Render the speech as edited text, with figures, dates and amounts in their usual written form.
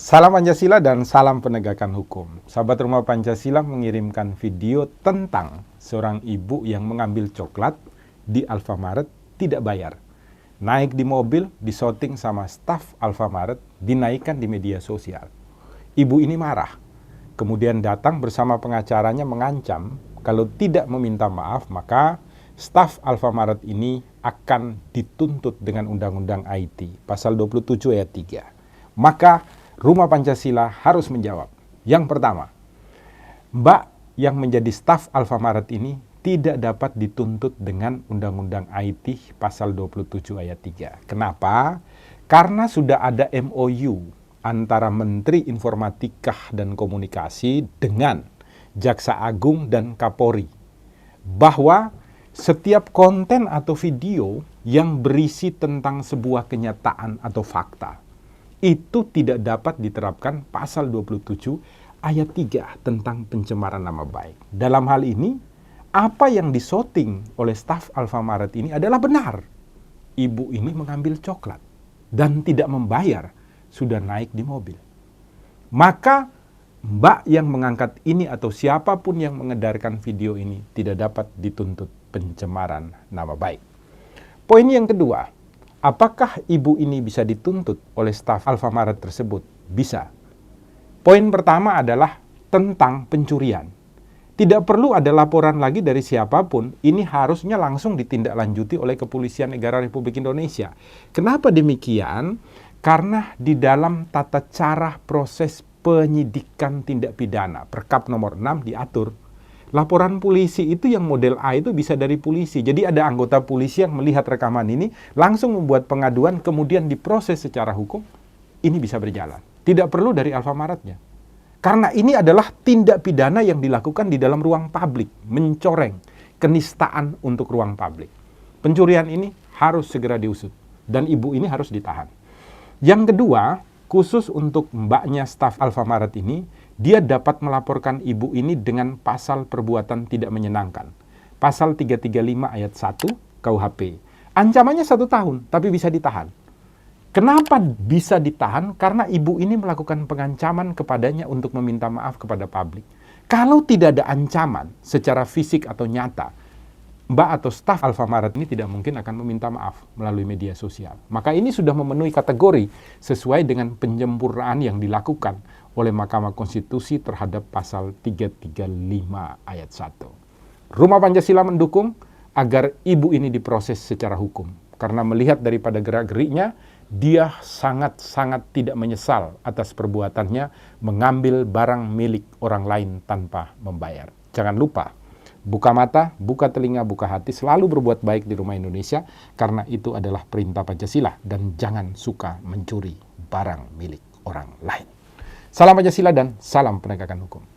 Salam Pancasila dan salam penegakan hukum. Sahabat Rumah Pancasila mengirimkan video tentang seorang ibu yang mengambil coklat di Alfamart tidak bayar. Naik di mobil, disoting sama staf Alfamart, dinaikkan di media sosial. Ibu ini marah. Kemudian datang bersama pengacaranya mengancam kalau tidak meminta maaf maka staf Alfamart ini akan dituntut dengan Undang-Undang IT, pasal 27 ayat 3. Maka Rumah Pancasila harus menjawab. Yang pertama, Mbak yang menjadi staf Alfamart ini tidak dapat dituntut dengan Undang-Undang IT pasal 27 ayat 3. Kenapa? Karena sudah ada MOU antara Menteri Informatika dan Komunikasi dengan Jaksa Agung dan Kapolri bahwa setiap konten atau video yang berisi tentang sebuah kenyataan atau fakta itu tidak dapat diterapkan pasal 27 ayat 3 tentang pencemaran nama baik. Dalam hal ini, apa yang disoting oleh staf Alfamart ini adalah benar. Ibu ini mengambil coklat dan tidak membayar, sudah naik di mobil. Maka Mbak yang mengangkat ini atau siapapun yang mengedarkan video ini tidak dapat dituntut pencemaran nama baik. Poin yang kedua, apakah ibu ini bisa dituntut oleh staf Alfamart tersebut? Bisa. Poin pertama adalah tentang pencurian. Tidak perlu ada laporan lagi dari siapapun, ini harusnya langsung ditindaklanjuti oleh Kepolisian Negara Republik Indonesia. Kenapa demikian? Karena di dalam tata cara proses penyidikan tindak pidana, Perkap nomor 6 diatur, laporan polisi itu yang model A itu bisa dari polisi. Jadi ada anggota polisi yang melihat rekaman ini, langsung membuat pengaduan, kemudian diproses secara hukum, ini bisa berjalan. Tidak perlu dari Alfamartnya. Karena ini adalah tindak pidana yang dilakukan di dalam ruang publik, mencoreng kenistaan untuk ruang publik. Pencurian ini harus segera diusut, dan ibu ini harus ditahan. Yang kedua, khusus untuk mbaknya staf Alfamart ini, dia dapat melaporkan ibu ini dengan pasal perbuatan tidak menyenangkan. Pasal 335 ayat 1 KUHP. Ancamannya 1 tahun, tapi bisa ditahan. Kenapa bisa ditahan? Karena ibu ini melakukan pengancaman kepadanya untuk meminta maaf kepada publik. Kalau tidak ada ancaman secara fisik atau nyata, Mbak atau staf Alfamart ini tidak mungkin akan meminta maaf melalui media sosial. Maka ini sudah memenuhi kategori sesuai dengan penyempurnaan yang dilakukan oleh Mahkamah Konstitusi terhadap pasal 335 ayat 1. Rumah Pancasila mendukung agar ibu ini diproses secara hukum. Karena melihat daripada gerak-geriknya, dia sangat-sangat tidak menyesal atas perbuatannya mengambil barang milik orang lain tanpa membayar. Jangan lupa, buka mata, buka telinga, buka hati, selalu berbuat baik di Rumah Indonesia, karena itu adalah perintah Pancasila, dan jangan suka mencuri barang milik orang lain. Salam Pancasila dan salam penegakan hukum.